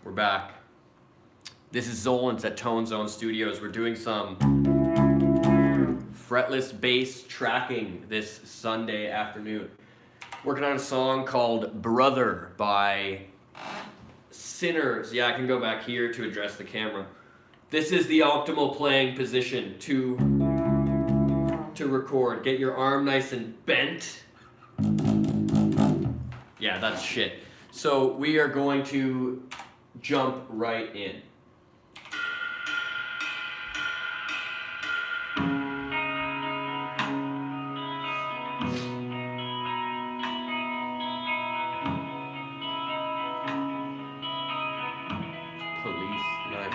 We're back. This is Zolan's at Tone Zone Studios. We're doing some fretless bass tracking this Sunday afternoon. Working on a song called Brother by Sinners. Yeah, I can go back here to address the camera. This is the optimal playing position to record. Get your arm nice and bent. Yeah, that's shit. So we are going to jump right in. Police, nice.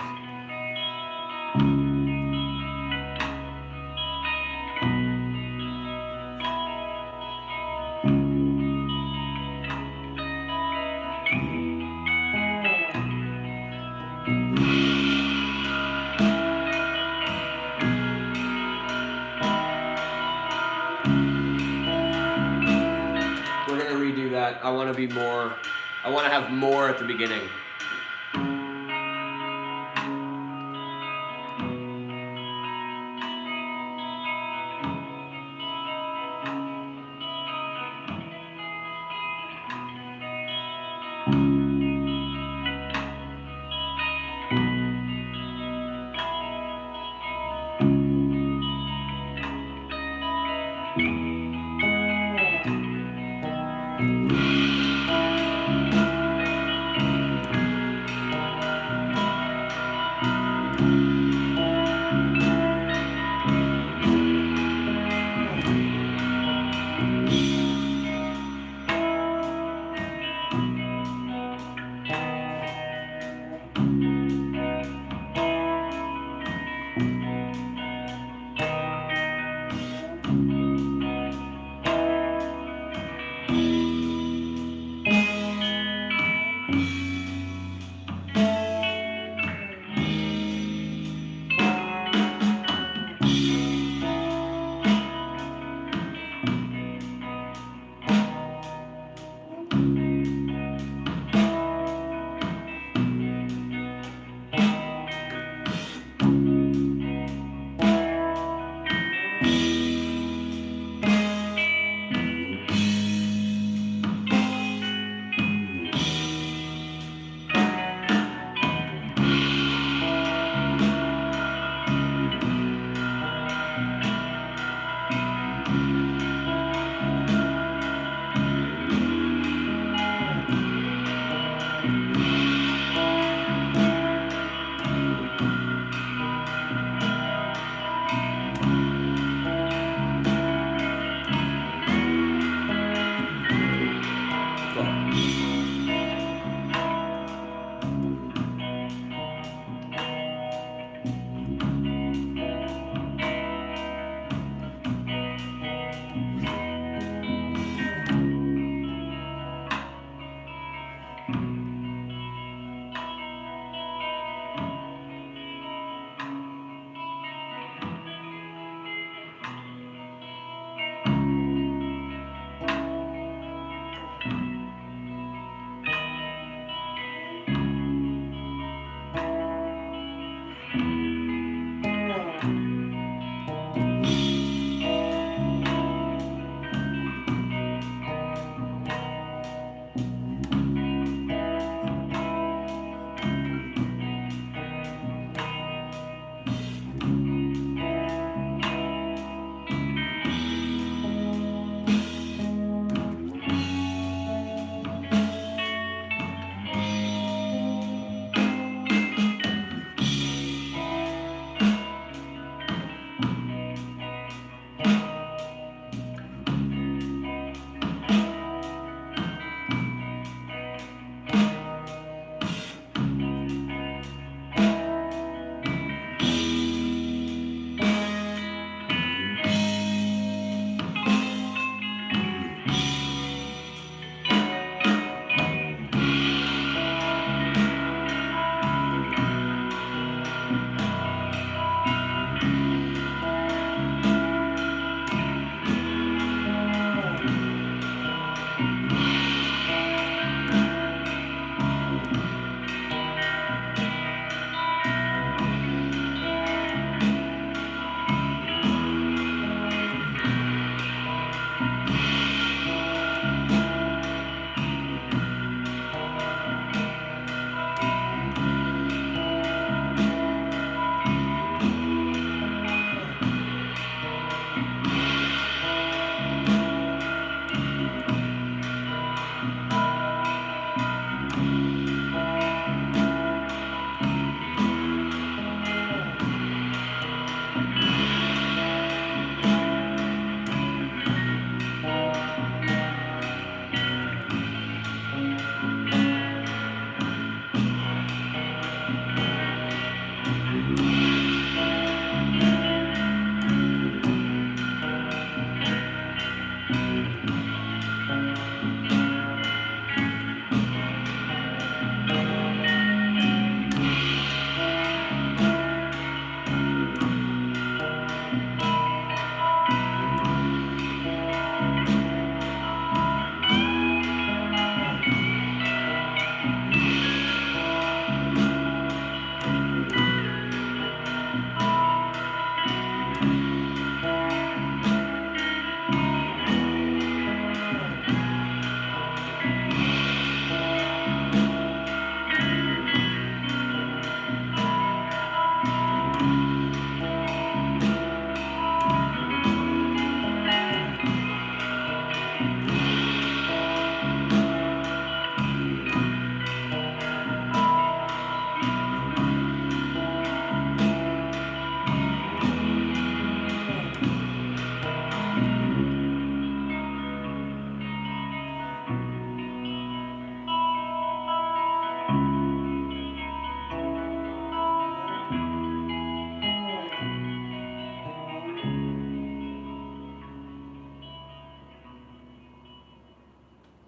We're gonna redo that. I want to have more at the beginning.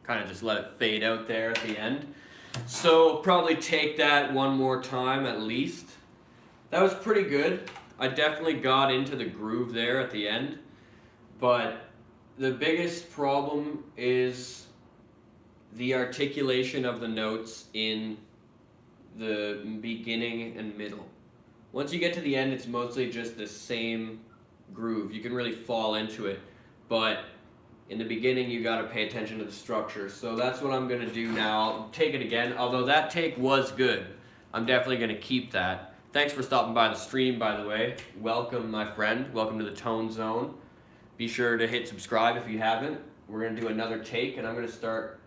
kind of just let it fade out there at the end. So probably take that one more time at least. That was pretty good. I definitely got into the groove there at the end, but the biggest problem is the articulation of the notes in the beginning and middle. Once you get to the end, it's mostly just the same groove. You can really fall into it, but in the beginning you got to pay attention to the structure. So that's what I'm going to do now. I'll take it again, although that take was good. I'm definitely going to keep that. Thanks for stopping by the stream, by the way. Welcome, my friend. Welcome to the Tone Zone. Be sure to hit subscribe if you haven't. We're going to do another take, and I'm going to start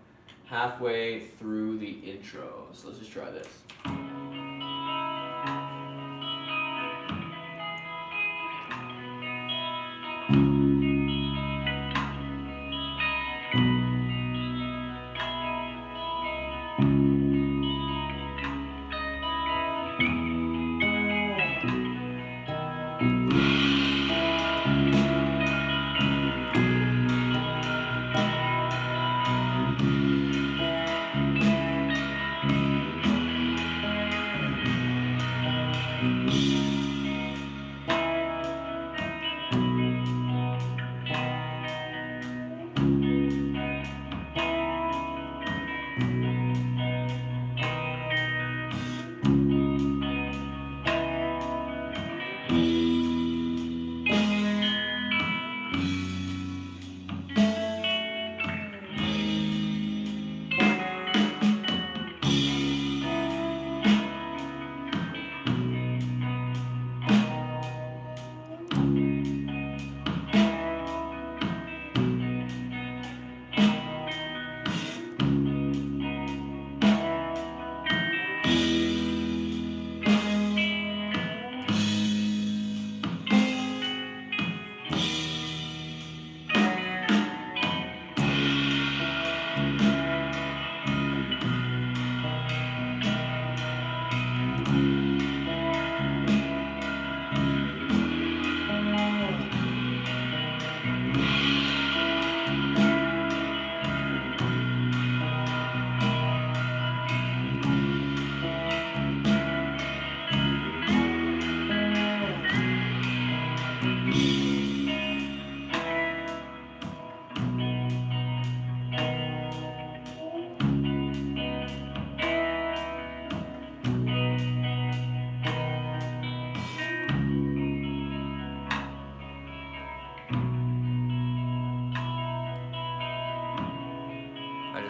halfway through the intro. So let's just try this.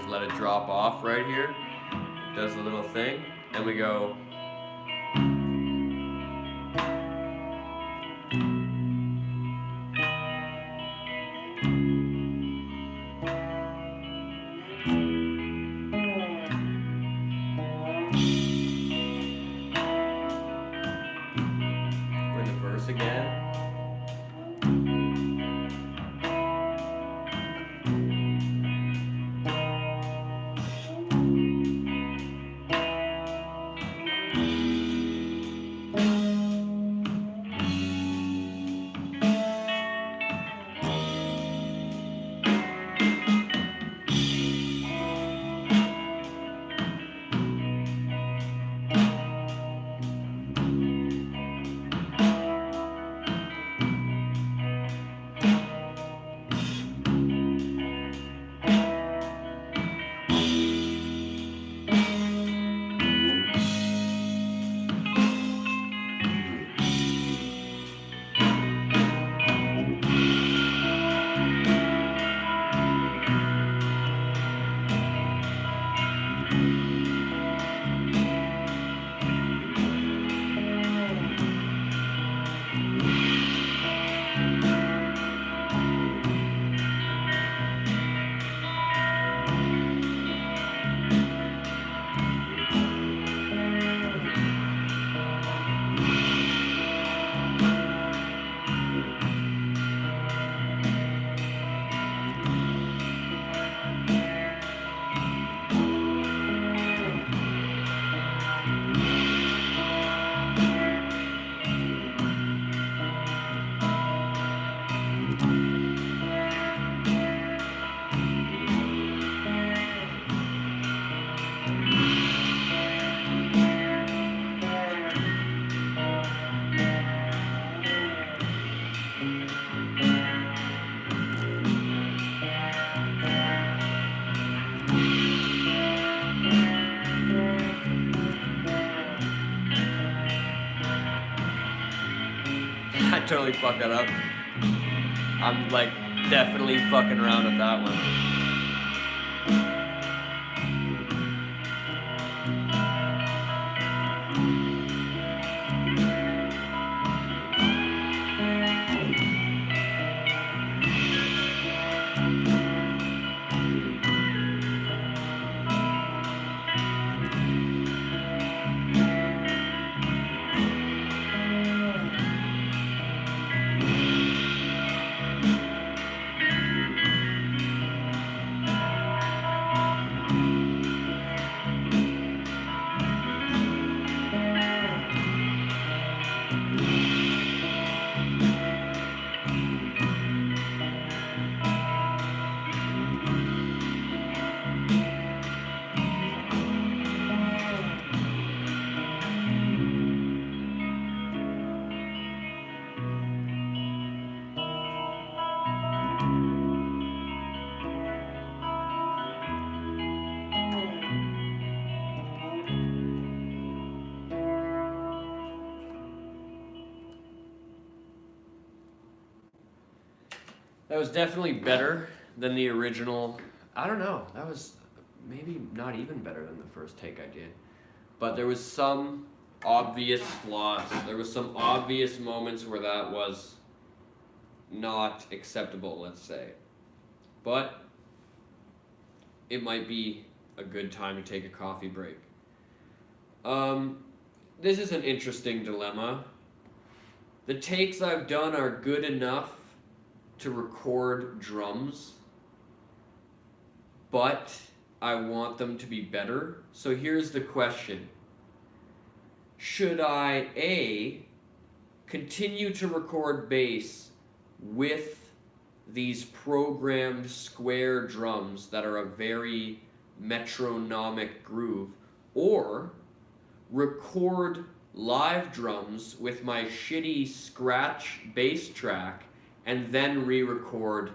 Let it drop off right here. It does the little thing. Then we go. We're in the verse again. I totally fucked that up. I'm like definitely fucking around with that one. That was definitely better than the original. I don't know. That was maybe not even better than the first take I did. But there was some obvious flaws. There was some obvious moments where that was not acceptable, let's say. But it might be a good time to take a coffee break. This is an interesting dilemma. The takes I've done are good enough to record drums, but I want them to be better. So here's the question. Should I A, continue to record bass with these programmed square drums that are a very metronomic groove, or record live drums with my shitty scratch bass track and then re-record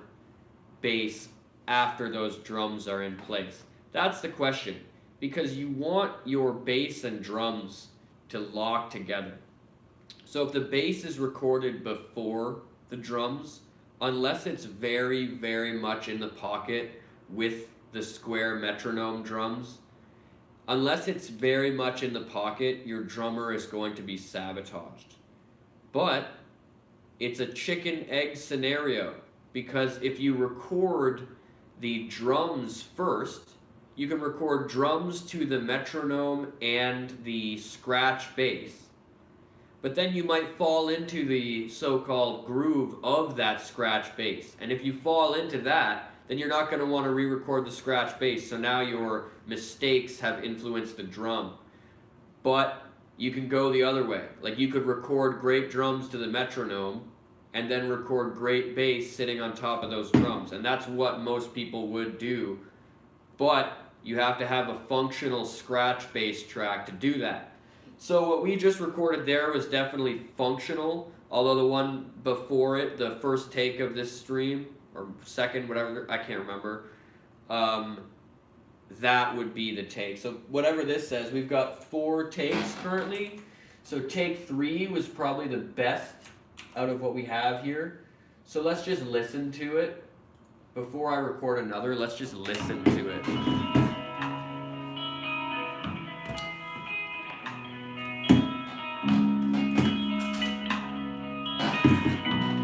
bass after those drums are in place? That's the question, because you want your bass and drums to lock together. So if the bass is recorded before the drums, unless it's very, very much in the pocket with the square metronome drums, unless it's very much in the pocket, your drummer is going to be sabotaged. But it's a chicken-egg scenario, because if you record the drums first, you can record drums to the metronome and the scratch bass. But then you might fall into the so-called groove of that scratch bass. And if you fall into that, then you're not going to want to re-record the scratch bass. So now your mistakes have influenced the drum. But you can go the other way. Like, you could record great drums to the metronome and then record great bass sitting on top of those drums. And that's what most people would do. But you have to have a functional scratch bass track to do that. So what we just recorded there was definitely functional, although the one before it, the first take of this stream, or second, whatever, I can't remember, that would be the take. So whatever this says, we've got 4 takes currently. So take 3 was probably the best out of what we have here. So let's just listen to it. Before I record another, let's just listen to it.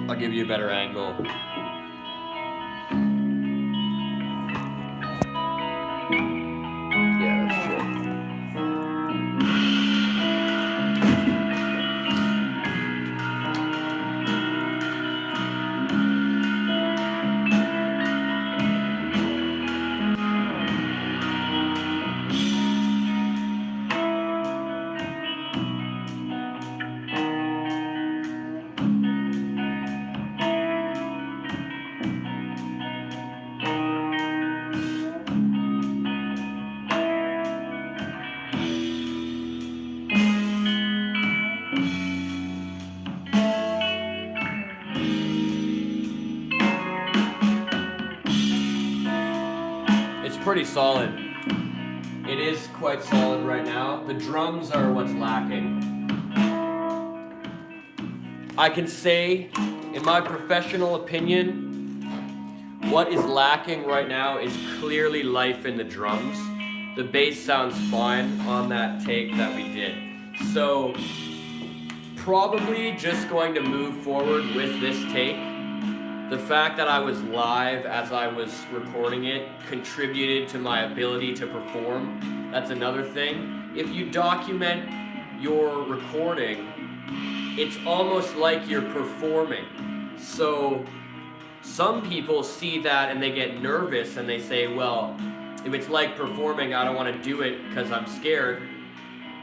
I'll give you a better angle. Yeah, that's true. Pretty solid. It is quite solid right now. The drums are what's lacking. I can say, in my professional opinion, what is lacking right now is clearly life in the drums. The bass sounds fine on that take that we did. So, probably just going to move forward with this take. The fact that I was live as I was recording it contributed to my ability to perform. That's another thing. If you document your recording, it's almost like you're performing. So some people see that and they get nervous and they say, well, if it's like performing, I don't want to do it because I'm scared.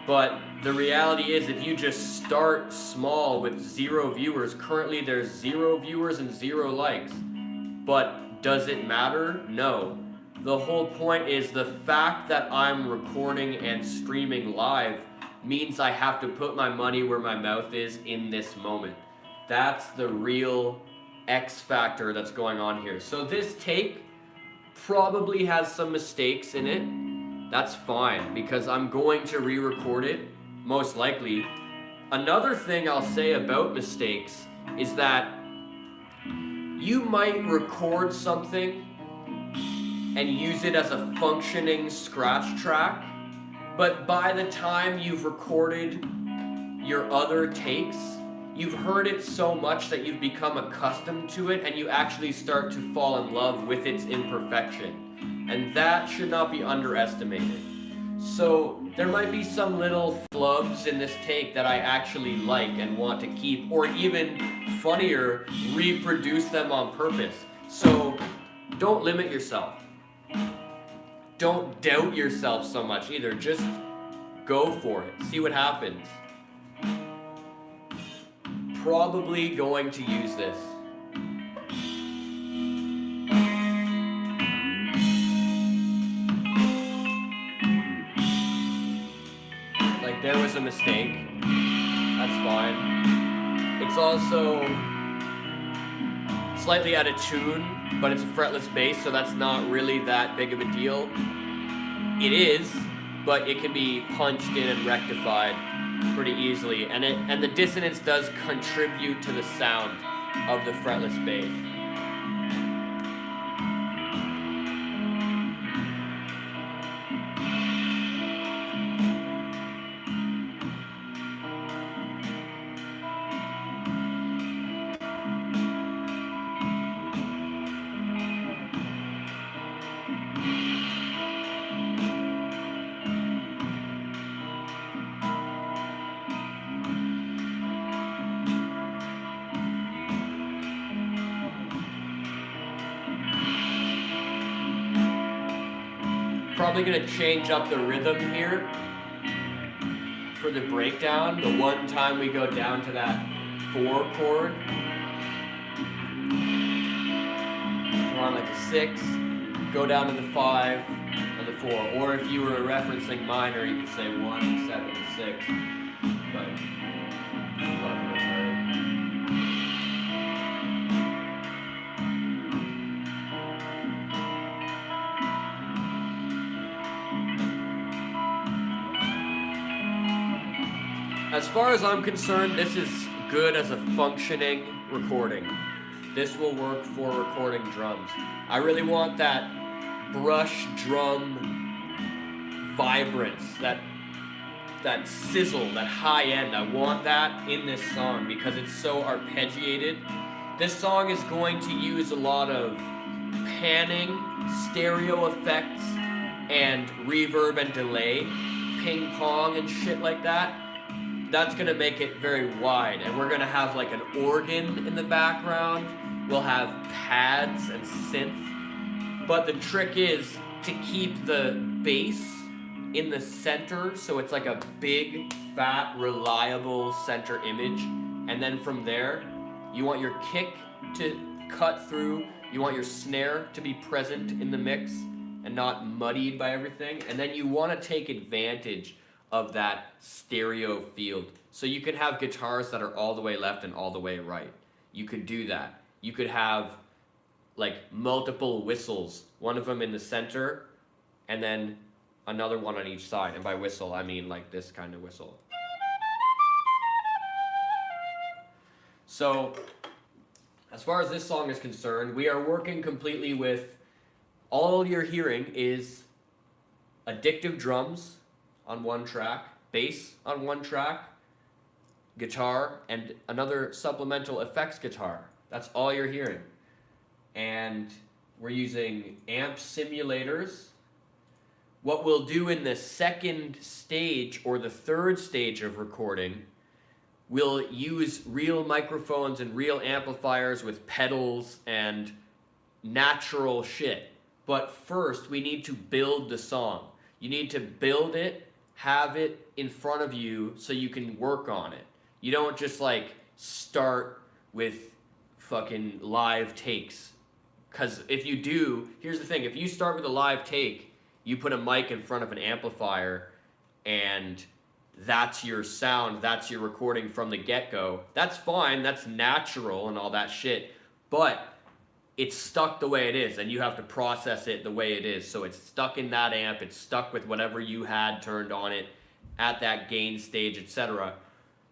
But the reality is, if you just start small with 0 viewers, currently there's 0 viewers and 0 likes. But does it matter? No. The whole point is the fact that I'm recording and streaming live means I have to put my money where my mouth is in this moment. That's the real X factor that's going on here. So this take probably has some mistakes in it. That's fine, because I'm going to re-record it, most likely. Another thing I'll say about mistakes is that you might record something and use it as a functioning scratch track, but by the time you've recorded your other takes, you've heard it so much that you've become accustomed to it and you actually start to fall in love with its imperfection. And that should not be underestimated. So there might be some little flubs in this take that I actually like and want to keep, or even funnier, reproduce them on purpose. So don't limit yourself. Don't doubt yourself so much either. Just go for it. See what happens. Probably going to use this. Like, there was a mistake. That's fine. It's also slightly out of tune, but it's a fretless bass, so that's not really that big of a deal. It is, but it can be punched in and rectified pretty easily, and the dissonance does contribute to the sound of the fretless bass. Probably gonna change up the rhythm here for the breakdown. The one time we go down to that 4 chord, so on like a 6, go down to the 5 and the 4. Or if you were referencing minor, you could say 1, 7, 6. But fucking retarded. As far as I'm concerned, this is good as a functioning recording. This will work for recording drums. I really want that brush drum vibrance, that sizzle, that high end. I want that in this song because it's so arpeggiated. This song is going to use a lot of panning, stereo effects, and reverb and delay, ping pong and shit like that. That's gonna make it very wide, and we're gonna have like an organ in the background. We'll have pads and synth, but the trick is to keep the bass in the center, so it's like a big, fat, reliable center image, and then from there, you want your kick to cut through, you want your snare to be present in the mix and not muddied by everything, and then you want to take advantage of that stereo field. So you could have guitars that are all the way left and all the way right. You could do that. You could have like multiple whistles, one of them in the center and then another one on each side. And by whistle, I mean like this kind of whistle. So, as far as this song is concerned, we are working completely with, all you're hearing is addictive drums on one track, bass on one track, guitar, and another supplemental effects guitar. That's all you're hearing. And we're using amp simulators. What we'll do in the second stage or the third stage of recording, we'll use real microphones and real amplifiers with pedals and natural shit. But first, we need to build the song. You need to build it, have it in front of you so you can work on it. You don't just like start with fucking live takes. Because if you do, here's the thing, if you start with a live take, you put a mic in front of an amplifier and that's your sound, that's your recording from the get-go. That's fine, that's natural and all that shit, but it's stuck the way it is and you have to process it the way it is. So it's stuck in that amp, it's stuck with whatever you had turned on it at that gain stage, etc.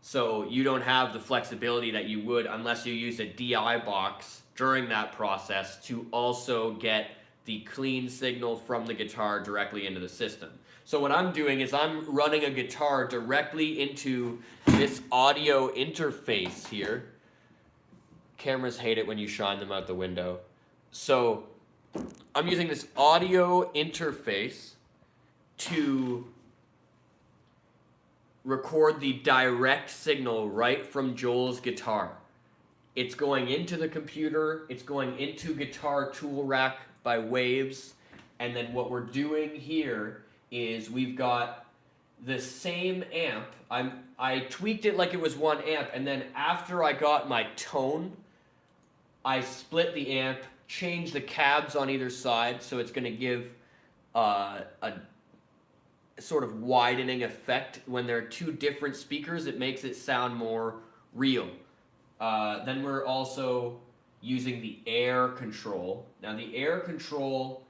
So you don't have the flexibility that you would unless you use a DI box during that process to also get the clean signal from the guitar directly into the system. So what I'm doing is I'm running a guitar directly into this audio interface here. Cameras hate it when you shine them out the window. So I'm using this audio interface to record the direct signal right from Joel's guitar. It's going into the computer, it's going into Guitar Tool Rack by Waves, and then what we're doing here is we've got the same amp. I tweaked it like it was one amp, and then after I got my tone, I split the amp, changed the cabs on either side, so it's going to give a sort of widening effect. When there are two different speakers, it makes it sound more real. Then we're also using the air control. Now the air control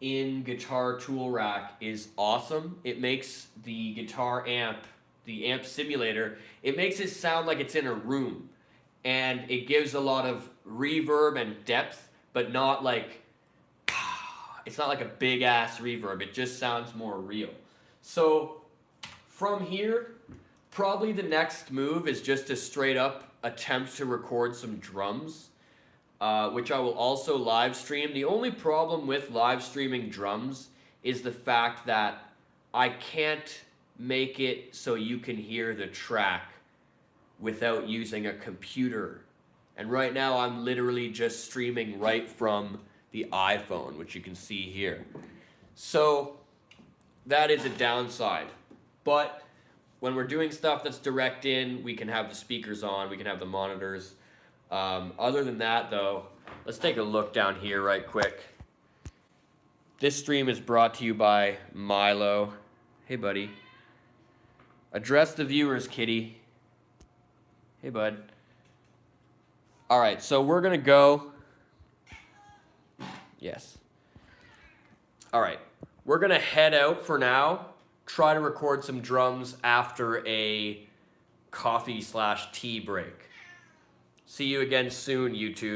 in Guitar Tool Rack is awesome. It makes the guitar amp, the amp simulator, it makes it sound like it's in a room. And it gives a lot of reverb and depth, but not like, it's not like a big ass reverb. It just sounds more real. So from here, probably the next move is just to straight up attempt to record some drums, which I will also live stream. The only problem with live streaming drums is the fact that I can't make it so you can hear the track without using a computer. And right now I'm literally just streaming right from the iPhone, which you can see here. So that is a downside. But when we're doing stuff that's direct in, we can have the speakers on, we can have the monitors. Other than that though, let's take a look down here right quick. This stream is brought to you by Milo. Hey buddy. Address the viewers, kitty. Hey bud. Alright, so we're gonna go. Yes. Alright, we're gonna head out for now. Try to record some drums after a coffee/tea break. See you again soon, YouTube.